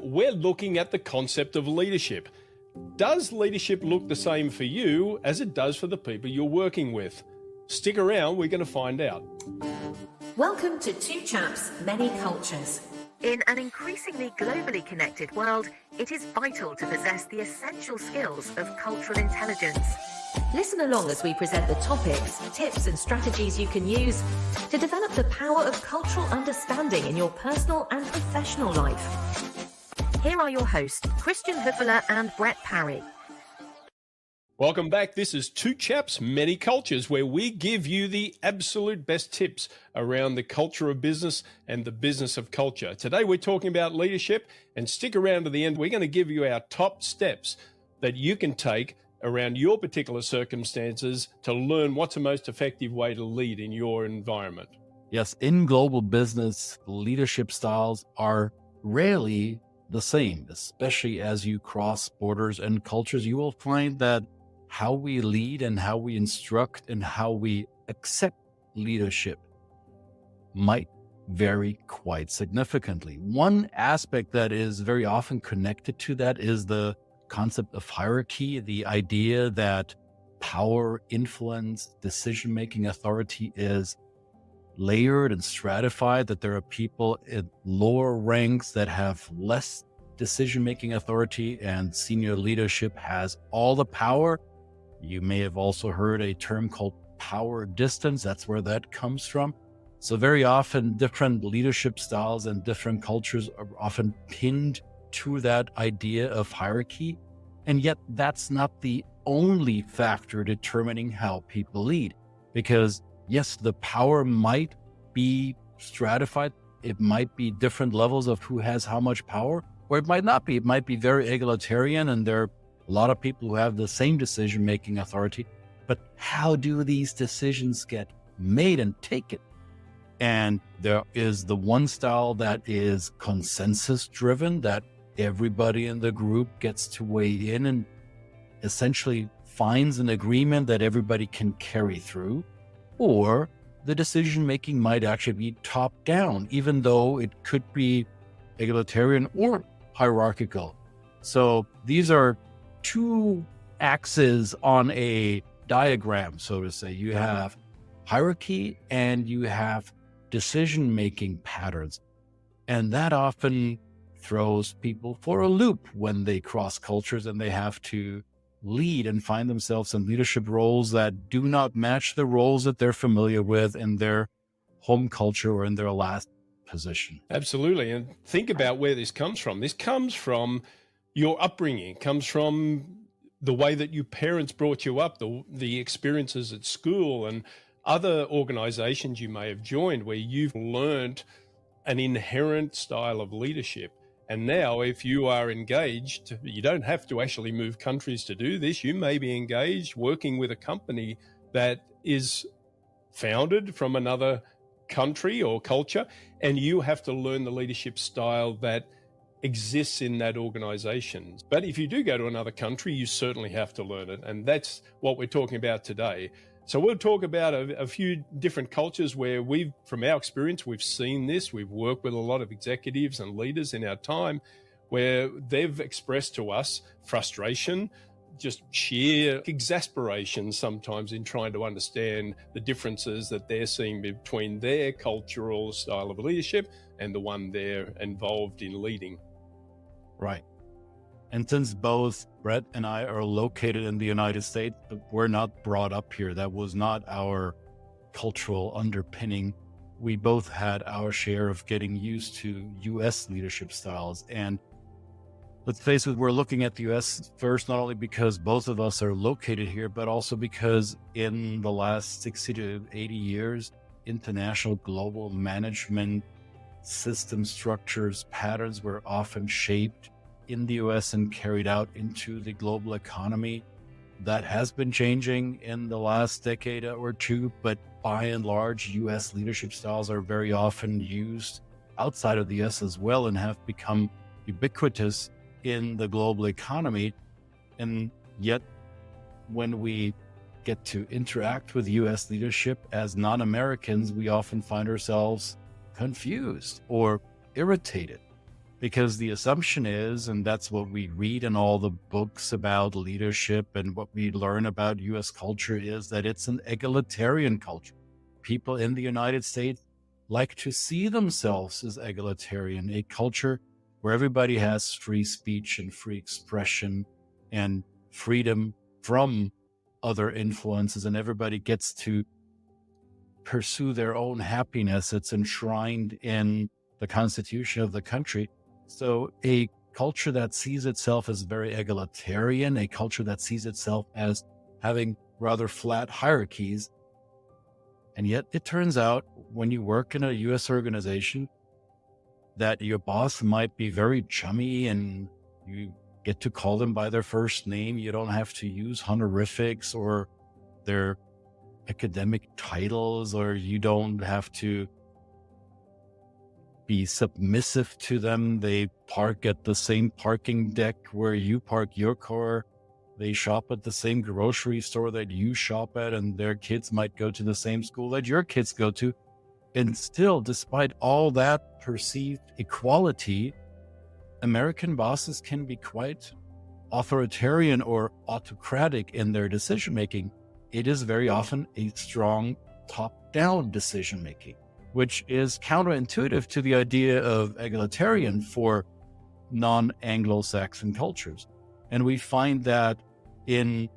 we're looking at the concept of leadership. Does leadership look the same for you as it does for the people you're working with? Stick around, we're going to find out. Welcome to Two Chaps, Many Cultures. In an increasingly globally connected world, it is vital to possess the essential skills of cultural intelligence. Listen along as we present the topics, tips and strategies you can use to develop the power of cultural understanding in your personal and professional life. Here are your hosts, Höferle and Brett Parry. Welcome back. This is Two Chaps, Many Cultures, where we give you the absolute best tips around the culture of business and the business of culture. Today, we're talking about leadership, and stick around to the end. We're going to give you our top steps that you can take around your particular circumstances to learn what's the most effective way to lead in your environment. Yes, in global business, leadership styles are rarely the same, especially as you cross borders and cultures. You will find that how we lead and how we instruct and how we accept leadership might vary quite significantly. One aspect that is very often connected to that is the concept of hierarchy, the idea that power, influence, decision-making authority is layered and stratified, that there are people in lower ranks that have less decision-making authority and senior leadership has all the power. You may have also heard a term called power distance. That's where that comes from. So very often different leadership styles and different cultures are often pinned to that idea of hierarchy. And yet that's not the only factor determining how people lead. Because yes, the power might be stratified. It might be different levels of who has how much power, or it might not be. It might be very egalitarian and there are a lot of people who have the same decision-making authority. But how do these decisions get made and taken? And there is the one style that is consensus-driven, that everybody in the group gets to weigh in and essentially finds an agreement that everybody can carry through. Or the decision-making might actually be top-down, even though it could be egalitarian or hierarchical. So these are two axes on a diagram, so to say. You have hierarchy and you have decision-making patterns. And that often throws people for a loop when they cross cultures and they have to lead and find themselves in leadership roles that do not match the roles that they're familiar with in their home culture or in their last position. Absolutely. And think about where this comes from. This comes from your upbringing. It comes from the way that your parents brought you up, the experiences at school and other organizations you may have joined where you've learned an inherent style of leadership. And now if you are engaged, you don't have to actually move countries to do this. You may be engaged working with a company that is founded from another country or culture, and you have to learn the leadership style that exists in that organization. But if you do go to another country, you certainly have to learn it. And that's what we're talking about today. So we'll talk about a few different cultures where from our experience, we've seen this. We've worked with a lot of executives and leaders in our time where they've expressed to us frustration, just sheer exasperation sometimes in trying to understand the differences that they're seeing between their cultural style of leadership and the one they're involved in leading. Right. And since both Brett and I are located in the United States, we're not brought up here. That was not our cultural underpinning. We both had our share of getting used to U.S. leadership styles. And let's face it, we're looking at the U.S. first, not only because both of us are located here, but also because in the last 60 to 80 years, international global management system structures, patterns were often shaped in the US and carried out into the global economy. That has been changing in the last decade or two, but by and large, US leadership styles are very often used outside of the US as well and have become ubiquitous in the global economy. And yet, when we get to interact with US leadership as non-Americans, we often find ourselves confused or irritated. Because the assumption is, and that's what we read in all the books about leadership and what we learn about US culture, is that it's an egalitarian culture. People in the United States like to see themselves as egalitarian, a culture where everybody has free speech and free expression and freedom from other influences, and everybody gets to pursue their own happiness. It's enshrined in the constitution of the country. So a culture that sees itself as very egalitarian, a culture that sees itself as having rather flat hierarchies. And yet it turns out when you work in a US organization that your boss might be very chummy and you get to call them by their first name. You don't have to use honorifics or their academic titles, or you don't have to be submissive to them. They park at the same parking deck where you park your car. They shop at the same grocery store that you shop at, and their kids might go to the same school that your kids go to. And still, despite all that perceived equality, American bosses can be quite authoritarian or autocratic in their decision-making. It is very often a strong top-down decision-making, which is counterintuitive to the idea of egalitarian for non-Anglo-Saxon cultures. And we find that in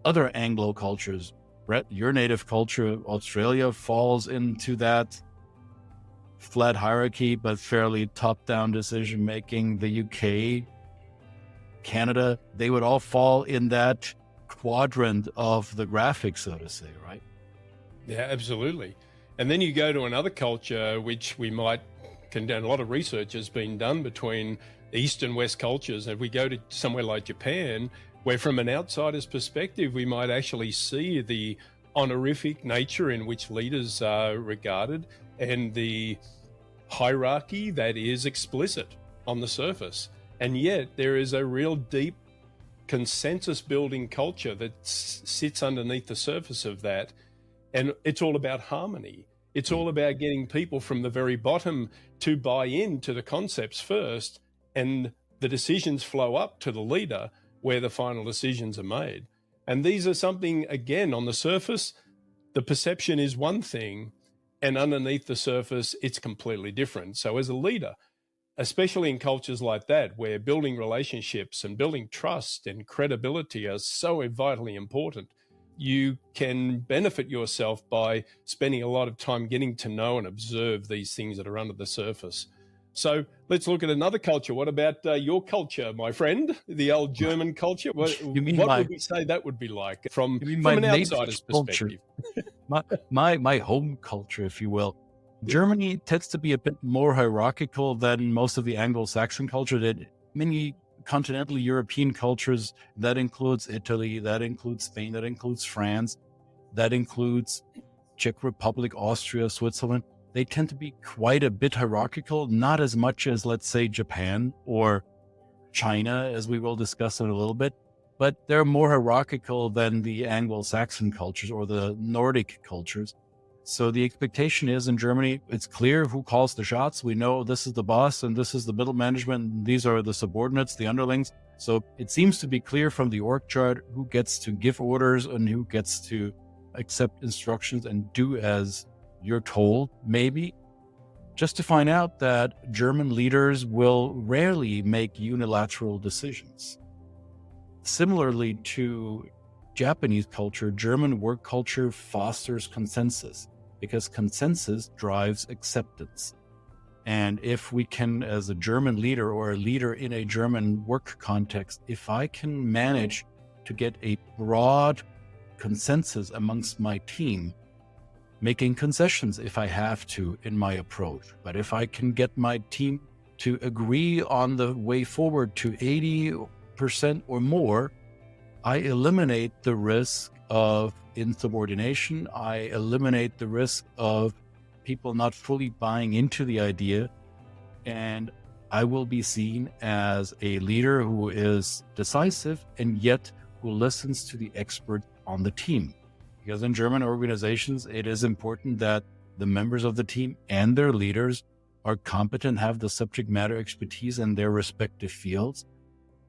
other Anglo cultures. Brett, your native culture, Australia, falls into that flat hierarchy, but fairly top-down decision-making. The UK, Canada, they would all fall in that quadrant of the graphic, so to say, right? Yeah, absolutely. And then you go to another culture, which we might condemn. A lot of research has been done between East and West cultures. And if we go to somewhere like Japan, where from an outsider's perspective, we might actually see the honorific nature in which leaders are regarded and the hierarchy that is explicit on the surface. And yet there is a real deep consensus building culture that sits underneath the surface of that. And it's all about harmony. It's all about getting people from the very bottom to buy into the concepts first, and the decisions flow up to the leader where the final decisions are made. And these are something, again, on the surface, the perception is one thing, and underneath the surface, it's completely different. So as a leader, especially in cultures like that, where building relationships and building trust and credibility are so vitally important, you can benefit yourself by spending a lot of time getting to know and observe these things that are under the surface. So let's look at another culture. What about your culture, my friend, the old German culture? What would we say that would be like from an outsider's perspective? my home culture, if you will. Germany tends to be a bit more hierarchical than most of the Anglo-Saxon culture. That many continental European cultures, that includes Italy, that includes Spain, that includes France, that includes Czech Republic, Austria, Switzerland. They tend to be quite a bit hierarchical, not as much as, let's say, Japan or China, as we will discuss in a little bit, but they're more hierarchical than the Anglo-Saxon cultures or the Nordic cultures. So the expectation is in Germany, it's clear who calls the shots. We know this is the boss and this is the middle management. And these are the subordinates, the underlings. So it seems to be clear from the org chart who gets to give orders and who gets to accept instructions and do as you're told, maybe, just to find out that German leaders will rarely make unilateral decisions. Similarly to Japanese culture, German work culture fosters consensus because consensus drives acceptance. And if we can, as a German leader or a leader in a German work context, if I can manage to get a broad consensus amongst my team, making concessions if I have to in my approach. But if I can get my team to agree on the way forward to 80% or more, I eliminate the risk of insubordination. I eliminate the risk of people not fully buying into the idea. And I will be seen as a leader who is decisive and yet who listens to the experts on the team. Because in German organizations, it is important that the members of the team and their leaders are competent, have the subject matter expertise in their respective fields.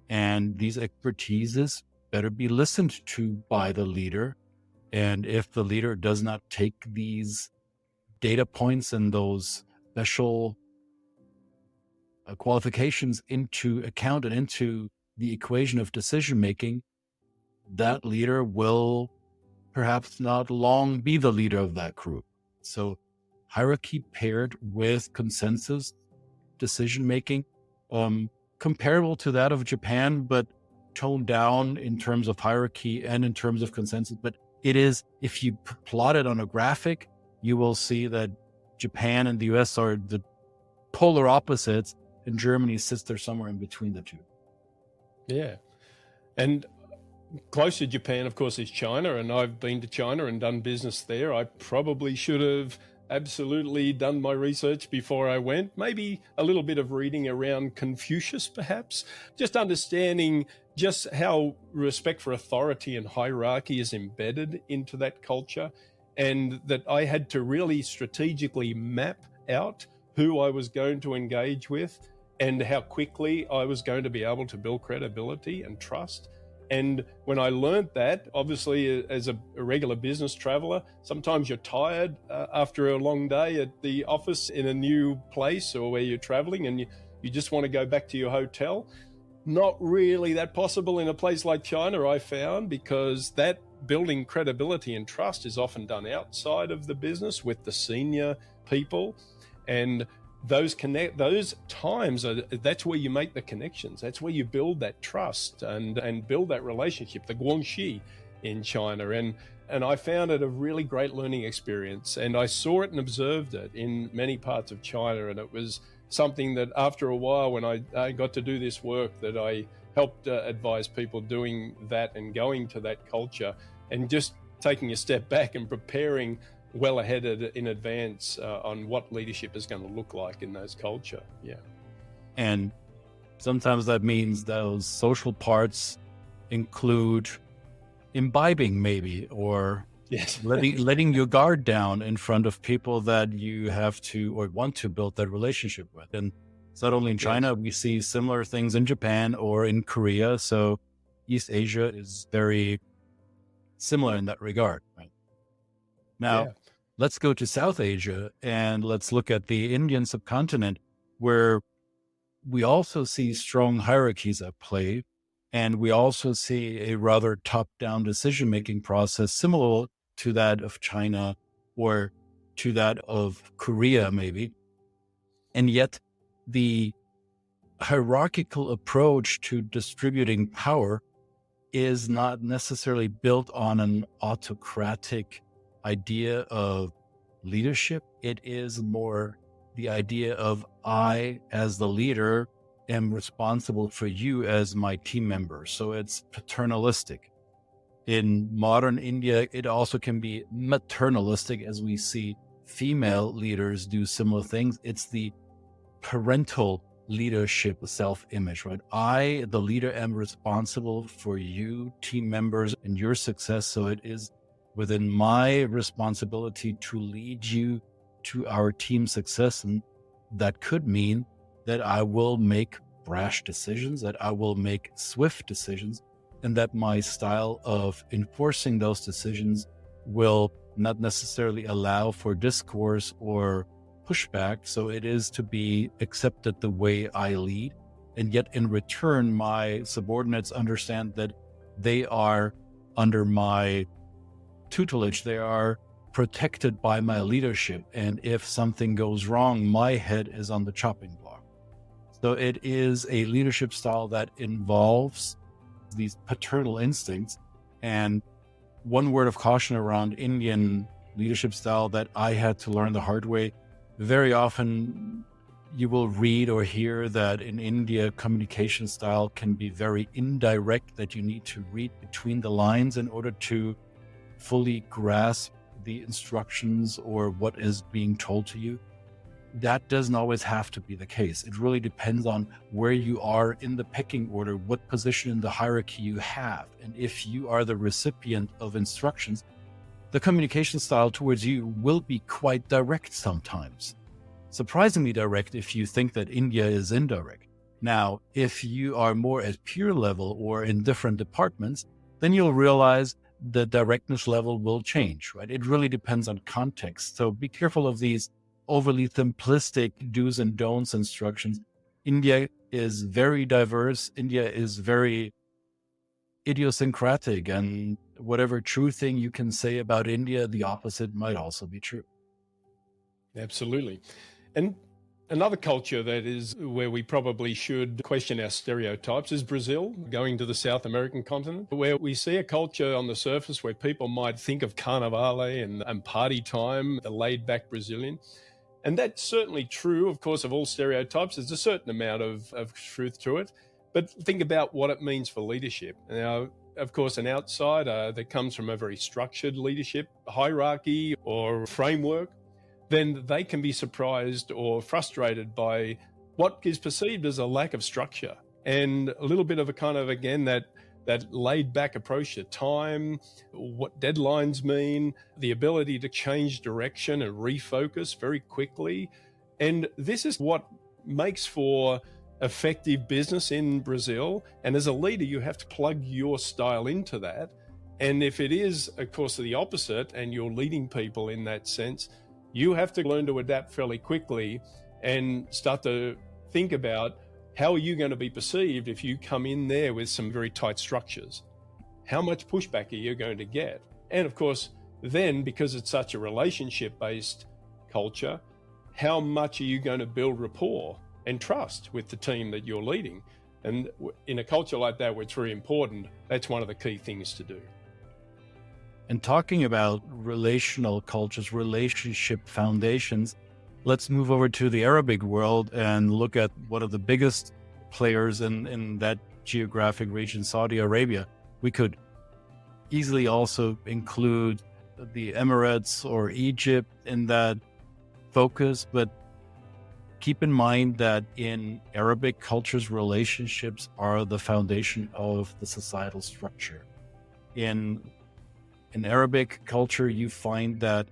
And these expertises better be listened to by the leader. And if the leader does not take these data points and those special qualifications into account and into the equation of decision making, that leader will perhaps not long be the leader of that group. So hierarchy paired with consensus decision making, comparable to that of Japan, but toned down in terms of hierarchy and in terms of consensus. But it is, if you plot it on a graphic, you will see that Japan and the US are the polar opposites, and Germany sits there somewhere in between the two. Yeah. And close to Japan, of course, is China, and I've been to China and done business there. I probably should have absolutely done my research before I went. Maybe a little bit of reading around Confucius, perhaps. Just understanding just how respect for authority and hierarchy is embedded into that culture, and that I had to really strategically map out who I was going to engage with and how quickly I was going to be able to build credibility and trust. And when I learned that, obviously, as a regular business traveler, sometimes you're tired after a long day at the office in a new place or where you're traveling, and you just want to go back to your hotel. Not really that possible in a place like China, I found, because that building credibility and trust is often done outside of the business with the senior people. And those times that's where you make the connections. That's where you build that trust and build that relationship, the guanxi in China. And I found it a really great learning experience. And I saw it and observed it in many parts of China. And it was something that after a while, when I got to do this work, that I helped advise people doing that and going to that culture and just taking a step back and preparing well ahead in advance on what leadership is going to look like in those culture. Yeah. And sometimes that means those social parts include imbibing maybe, or yes, letting your guard down in front of people that you have to or want to build that relationship with. And it's not only in China, yes. We see similar things in Japan or in Korea. So East Asia is very similar in that regard. Right? Now, let's go to South Asia and let's look at the Indian subcontinent, where we also see strong hierarchies at play. And we also see a rather top-down decision-making process similar to that of China or to that of Korea, maybe. And yet the hierarchical approach to distributing power is not necessarily built on an autocratic idea of leadership. It is more the idea of I, as the leader, am responsible for you as my team member. So it's paternalistic. In modern India, it also can be maternalistic, as we see female leaders do similar things. It's the parental leadership self-image, right? I, the leader, am responsible for you, team members, and your success. So it is within my responsibility to lead you to our team success. And that could mean that I will make brash decisions, that I will make swift decisions, and that my style of enforcing those decisions will not necessarily allow for discourse or pushback. So it is to be accepted the way I lead. And yet in return, my subordinates understand that they are under my tutelage. They are protected by my leadership. And if something goes wrong, my head is on the chopping block. So it is a leadership style that involves these paternal instincts. And one word of caution around Indian leadership style that I had to learn the hard way: very often you will read or hear that in India, communication style can be very indirect, that you need to read between the lines in order to fully grasp the instructions or what is being told to you. That doesn't always have to be the case. It really depends on where you are in the pecking order, what position in the hierarchy you have. And if you are the recipient of instructions, the communication style towards you will be quite direct sometimes. surprisingly direct if you think that India is indirect. Now, if you are more at peer level or in different departments, then you'll realize the directness level will change, right? It really depends on context. So be careful of these overly simplistic do's and don'ts instructions. India is very diverse. India is very idiosyncratic, and whatever true thing you can say about India, the opposite might also be true. Absolutely. And another culture that is where we probably should question our stereotypes is Brazil, going to the South American continent, where we see a culture on the surface where people might think of carnival and party time, the laid-back Brazilian. And that's certainly true, of course, of all stereotypes. There's a certain amount of truth to it. But think about what it means for leadership. Now, of course, an outsider that comes from a very structured leadership hierarchy or framework, then they can be surprised or frustrated by what is perceived as a lack of structure and a little bit of a kind of, again, that laid back approach to time, what deadlines mean, the ability to change direction and refocus very quickly. And this is what makes for effective business in Brazil. And as a leader, you have to plug your style into that. And if it is, of course, the opposite, and you're leading people in that sense, you have to learn to adapt fairly quickly and start to think about how are you going to be perceived if you come in there with some very tight structures? How much pushback are you going to get? And of course, then because it's such a relationship-based culture, how much are you going to build rapport and trust with the team that you're leading? And in a culture like that, where it's very important, that's one of the key things to do. And talking about relational cultures, relationship foundations, let's move over to the Arabic world and look at one of the biggest players in that geographic region, Saudi Arabia. We could easily also include the Emirates or Egypt in that focus, but keep in mind that in Arabic cultures, relationships are the foundation of the societal structure. In Arabic culture, you find that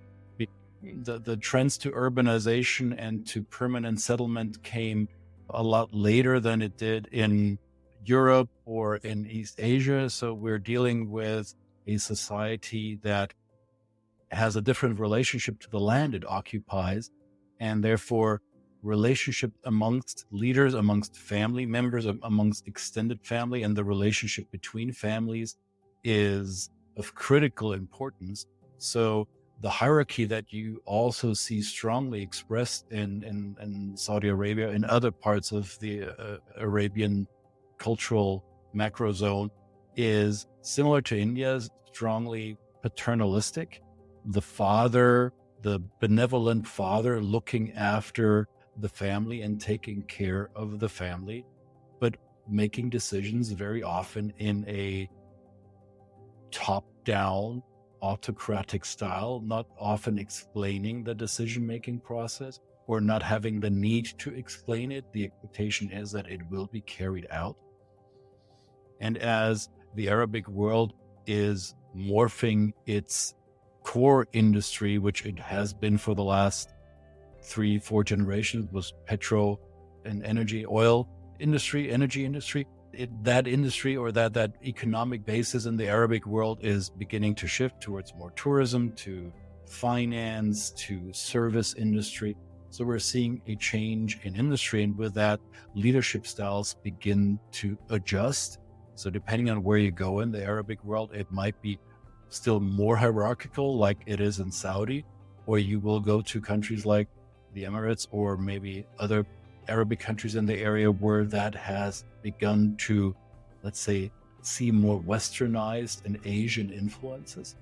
the trends to urbanization and to permanent settlement came a lot later than it did in Europe or in East Asia. So we're dealing with a society that has a different relationship to the land it occupies, and therefore relationship amongst leaders, amongst family members, amongst extended family, and the relationship between families is of critical importance. So the hierarchy that you also see strongly expressed in Saudi Arabia and other parts of the Arabian cultural macro zone is similar to India's, strongly paternalistic. The father, the benevolent father, looking after the family and taking care of the family, but making decisions very often in a top-down autocratic style, not often explaining the decision-making process or not having the need to explain it. The expectation is that it will be carried out. And as the Arabic world is morphing its core industry, which it has been for the last 3-4 generations, was petro and energy, oil industry, energy industry. That industry or that economic basis in the Arabic world is beginning to shift towards more tourism, to finance, to service industry. So we're seeing a change in industry, and with that, leadership styles begin to adjust. So depending on where you go in the Arabic world, it might be still more hierarchical like it is in Saudi, or you will go to countries like the Emirates or maybe other Arabic countries in the area where that has begun to, let's say, see more westernized and Asian influences.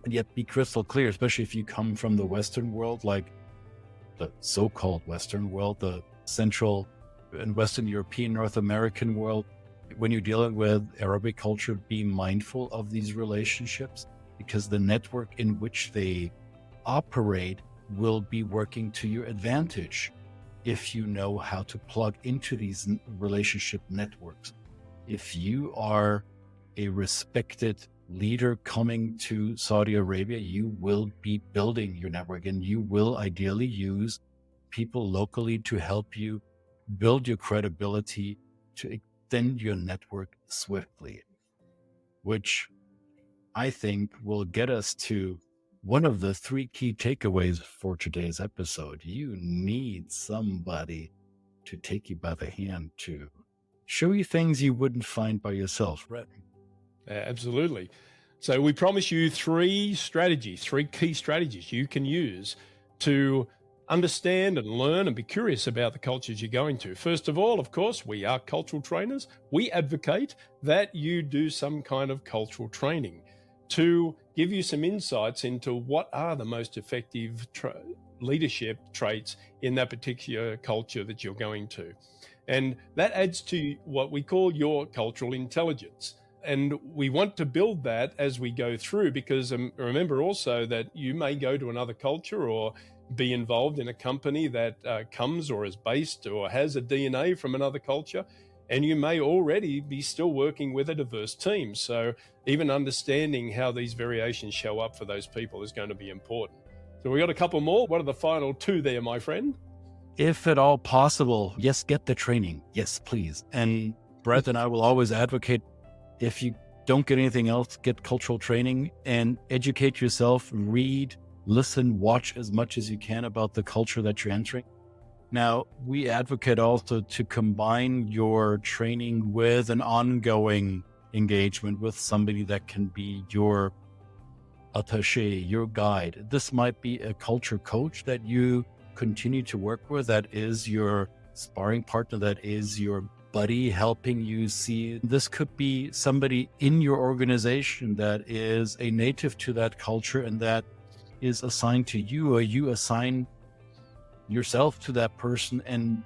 And yet be crystal clear, especially if you come from the Western world, like the so-called Western world, the Central and Western European, North American world, when you're dealing with Arabic culture, be mindful of these relationships, because the network in which they operate will be working to your advantage if you know how to plug into these relationship networks. If you are a respected leader coming to Saudi Arabia, you will be building your network, and you will ideally use people locally to help you build your credibility, to extend your network swiftly, which I think will get us to one of the 3 key takeaways for today's episode. You need somebody to take you by the hand, to show you things you wouldn't find by yourself, right? Absolutely. So we promise you 3 strategies, 3 key strategies you can use to understand and learn and be curious about the cultures you're going to. First of all, of course, we are cultural trainers. We advocate that you do some kind of cultural training to give you some insights into what are the most effective leadership traits in that particular culture that you're going to. And that adds to what we call your cultural intelligence. And we want to build that as we go through, because remember also that you may go to another culture or be involved in a company that comes or is based or has a DNA from another culture, and you may already be still working with a diverse team. So even understanding how these variations show up for those people is going to be important. So we got a couple more. What are the final 2 there, my friend? If at all possible, yes, get the training. Yes, please. And Brett and I will always advocate, if you don't get anything else, get cultural training and educate yourself, read, listen, watch as much as you can about the culture that you're entering. Now, we advocate also to combine your training with an ongoing engagement with somebody that can be your attaché, your guide. This might be a culture coach that you continue to work with, that is your sparring partner, that is your buddy helping you see. This could be somebody in your organization that is a native to that culture and that is assigned to you, or you assign yourself to that person and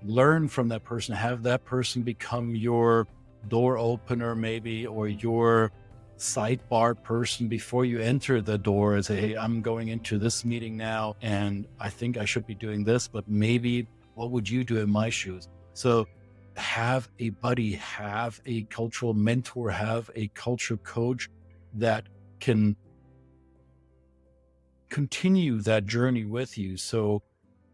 learn from that person, have that person become your door opener maybe, or your sidebar person before you enter the door, and say, hey, I'm going into this meeting now and I think I should be doing this, but maybe what would you do in my shoes? So have a buddy, have a cultural mentor, have a culture coach that can continue that journey with you, so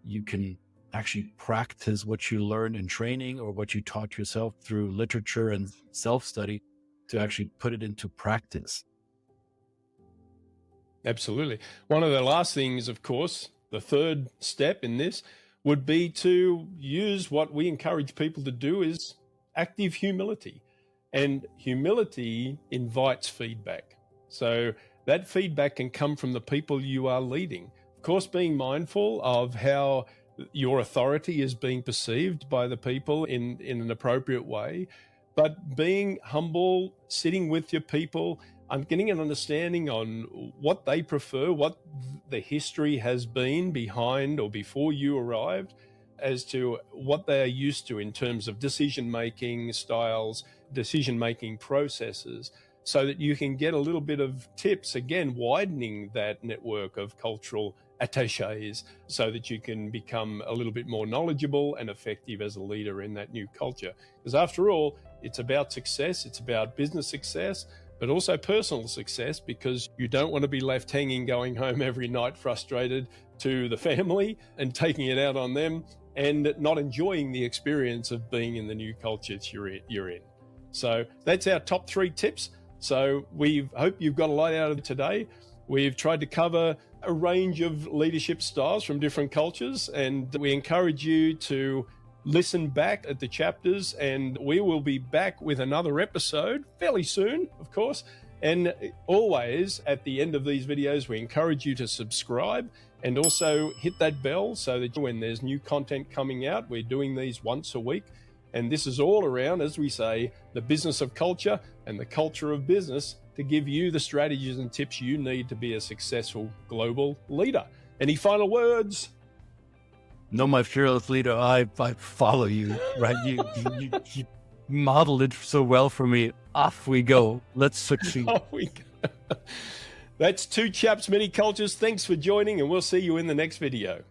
you can actually practice what you learned in training or what you taught yourself through literature and self-study, to actually put it into practice. Absolutely. One of the last things, of course, the 3rd step in this would be to use what we encourage people to do is active humility. And humility invites feedback. So that feedback can come from the people you are leading. Of course, being mindful of how your authority is being perceived by the people in an appropriate way, but being humble, sitting with your people, and getting an understanding on what they prefer, what the history has been behind or before you arrived, as to what they are used to in terms of decision-making styles, decision-making processes, so that you can get a little bit of tips, again, widening that network of cultural attachés, so that you can become a little bit more knowledgeable and effective as a leader in that new culture. Because after all, it's about success, it's about business success, but also personal success, because you don't want to be left hanging, going home every night frustrated to the family and taking it out on them and not enjoying the experience of being in the new culture that you're in. So that's our top 3 tips. So we hope you've got a lot out of it today. We've tried to cover a range of leadership styles from different cultures, and we encourage you to listen back at the chapters, and we will be back with another episode fairly soon, of course. And always at the end of these videos, we encourage you to subscribe and also hit that bell, so that when there's new content coming out, we're doing these once a week. And this is all around, as we say, the business of culture and the culture of business, to give you the strategies and tips you need to be a successful global leader. Any final words? No, my fearless leader, I follow you, right? You modeled it so well for me. Off we go. Let's succeed. Off we go. That's 2 Chaps, Many Cultures. Thanks for joining, and we'll see you in the next video.